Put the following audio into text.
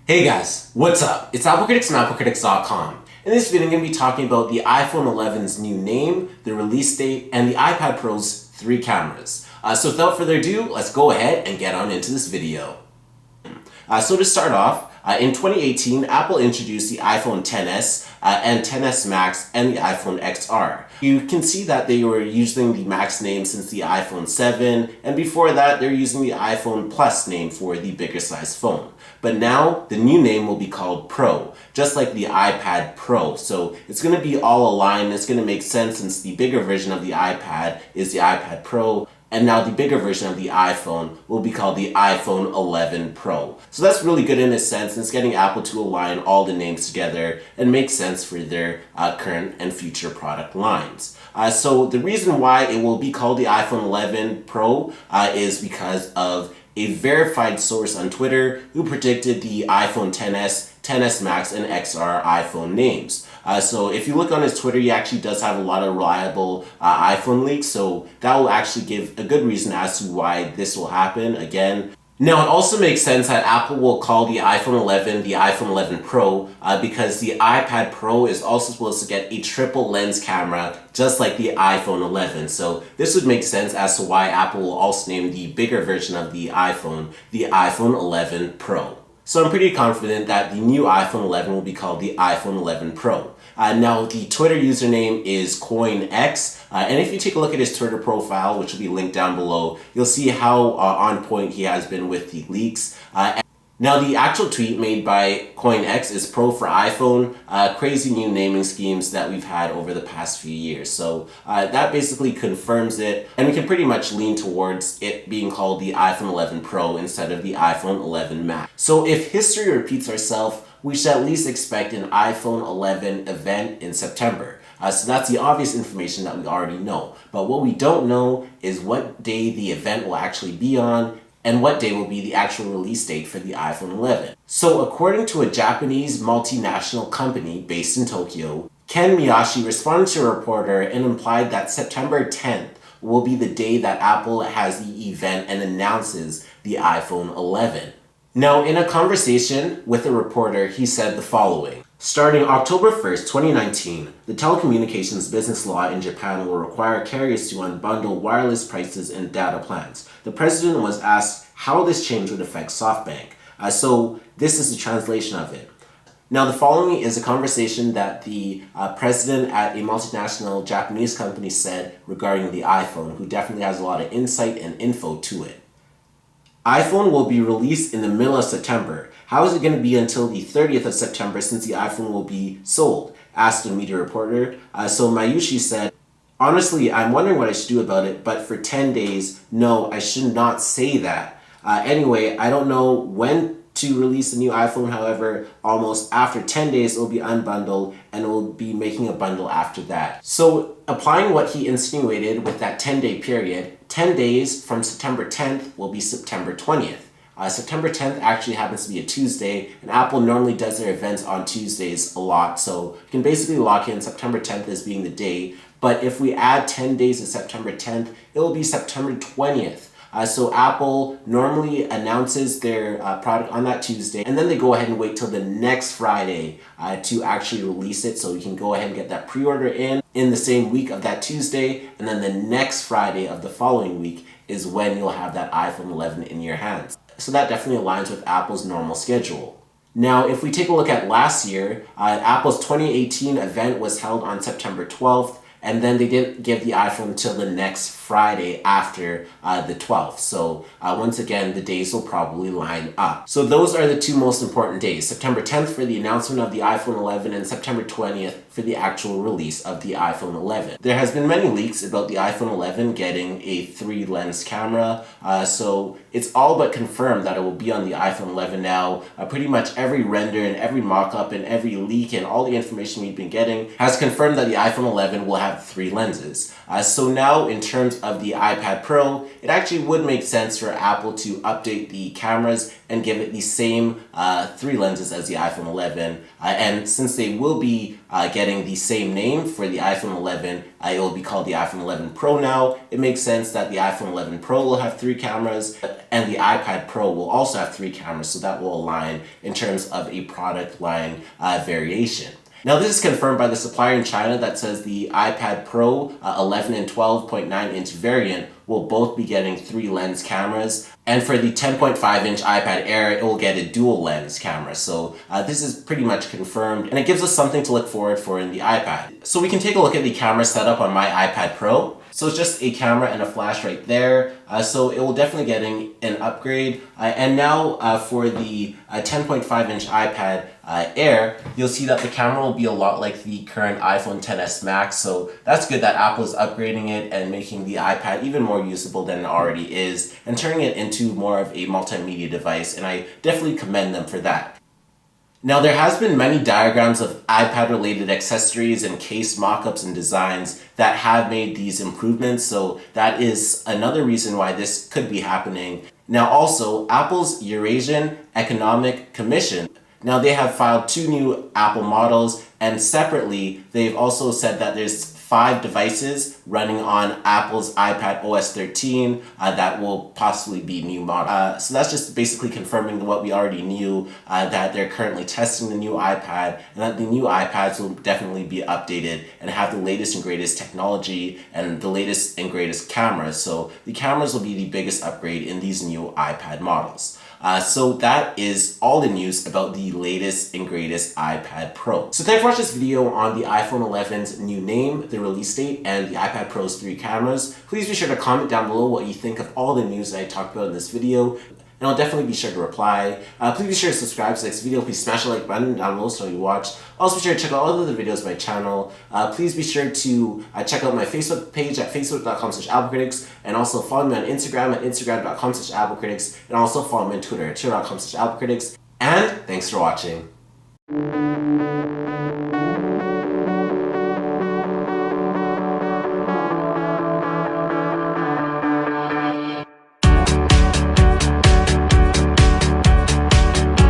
Hey guys, what's up? It's AppleCritics from AppleCritics.com. In this video, I'm going to be talking about the iPhone 11's new name, the release date, and the iPad Pro's 3 cameras. So without further ado, let's go ahead and get on into this video. So to start off, in 2018, Apple introduced the iPhone XS and XS Max and the iPhone XR. You can see that they were using the Max name since the iPhone 7, and before that, they're using the iPhone Plus name for the bigger size phone. But now, the new name will be called Pro, just like the iPad Pro. So it's going to be all aligned. It's going to make sense since the bigger version of the iPad is the iPad Pro. And now the bigger version of the iPhone will be called the iPhone 11 Pro. So that's really good in a sense, and it's getting Apple to align all the names together and make sense for their current and future product lines. So the reason why it will be called the iPhone 11 Pro is because of a verified source on Twitter who predicted the iPhone XS, XS Max, and XR iPhone names. So if you look on his Twitter, he actually does have a lot of reliable iPhone leaks, so that will actually give a good reason as to why this will happen again. Now, it also makes sense that Apple will call the iPhone 11 the iPhone 11 Pro because the iPad Pro is also supposed to get a triple lens camera just like the iPhone 11. So this would make sense as to why Apple will also name the bigger version of the iPhone 11 Pro. So I'm pretty confident that the new iPhone 11 will be called the iPhone 11 Pro. Now, the Twitter username is CoinX, and if you take a look at his Twitter profile, which will be linked down below, you'll see how on point he has been with the leaks. Now, the actual tweet made by CoinX is Pro for iPhone, crazy new naming schemes that we've had over the past few years. So that basically confirms it, and we can pretty much lean towards it being called the iPhone 11 Pro instead of the iPhone 11 Max. So if history repeats itself, we should at least expect an iPhone 11 event in September. So that's the obvious information that we already know. But what we don't know is what day the event will actually be on, and what day will be the actual release date for the iPhone 11. So according to a Japanese multinational company based in Tokyo, Ken Miyashi responded to a reporter and implied that September 10th will be the day that Apple has the event and announces the iPhone 11. Now, in a conversation with a reporter, he said the following. Starting October 1st, 2019, the telecommunications business law in Japan will require carriers to unbundle wireless prices and data plans. The president was asked how this change would affect SoftBank. So this is the translation of it. Now, the following is a conversation that the president at a multinational Japanese company said regarding the iPhone, who definitely has a lot of insight and info to it. iPhone will be released in the middle of September. How is it going to be until the 30th of September since the iPhone will be sold? Asked a media reporter. So Mayushi said, honestly, I'm wondering what I should do about it, but for 10 days, no, I should not say that. Anyway, I don't know when to release the new iPhone. However, almost after 10 days, it will be unbundled and it will be making a bundle after that. So applying what he insinuated with that 10-day period, 10 days from September 10th will be September 20th. September 10th actually happens to be a Tuesday, and Apple normally does their events on Tuesdays a lot, so you can basically lock in September 10th as being the day. But if we add 10 days to September 10th, it will be September 20th. So Apple normally announces their product on that Tuesday, and then they go ahead and wait till the next Friday to actually release it. So you can go ahead and get that pre-order in the same week of that Tuesday, and then the next Friday of the following week is when you'll have that iPhone 11 in your hands. So that definitely aligns with Apple's normal schedule. Now, if we take a look at last year, Apple's 2018 event was held on September 12th, and then they didn't give the iPhone until the next Friday after the 12th. So once again, the days will probably line up. So those are the two most important days, September 10th for the announcement of the iPhone 11 and September 20th for the actual release of the iPhone 11. There has been many leaks about the iPhone 11 getting a 3-lens camera, so it's all but confirmed that it will be on the iPhone 11 now. Pretty much every render and every mock-up and every leak and all the information we've been getting has confirmed that the iPhone 11 will have 3 lenses. So now in terms of the iPad Pro, it actually would make sense for Apple to update the cameras and give it the same 3 lenses as the iPhone 11. And since they will be getting the same name for the iPhone 11, it will be called the iPhone 11 Pro now. It makes sense that the iPhone 11 Pro will have 3 cameras and the iPad Pro will also have 3 cameras, so that will align in terms of a product line variation. Now this is confirmed by the supplier in China that says the iPad Pro 11 and 12.9 inch variant will both be getting 3 lens cameras, and for the 10.5 inch iPad Air it will get a dual lens camera. So this is pretty much confirmed, and it gives us something to look forward for in the iPad. So we can take a look at the camera setup on my iPad Pro. So it's just a camera and a flash right there. So it will definitely getting an upgrade. And now for the 10.5 inch iPad Air, you'll see that the camera will be a lot like the current iPhone XS Max. So that's good that Apple is upgrading it and making the iPad even more usable than it already is and turning it into more of a multimedia device. And I definitely commend them for that. Now there has been many diagrams of iPad related accessories and case mockups and designs that have made these improvements, so that is another reason why this could be happening. Now also, Apple's Eurasian Economic Commission, now they have filed 2 new Apple models, and separately they've also said that there's 5 devices running on Apple's iPad OS 13 that will possibly be new models. So that's just basically confirming what we already knew, that they're currently testing the new iPad and that the new iPads will definitely be updated and have the latest and greatest technology and the latest and greatest cameras. So the cameras will be the biggest upgrade in these new iPad models. So that is all the news about the latest and greatest iPad Pro. So thanks for watching this video on the iPhone 11's new name, the release date, and the iPad Pro's 3 cameras. Please be sure to comment down below what you think of all the news that I talked about in this video, and I'll definitely be sure to reply. Please be sure to subscribe to this video. Please smash the like button down below so you watch. Also be sure to check out all the other videos on my channel. Please be sure to check out my Facebook page at facebook.com/AppleCritics, and also follow me on Instagram at instagram.com/AppleCritics, and also follow me on Twitter at twitter.com/AppleCritics. And thanks for watching.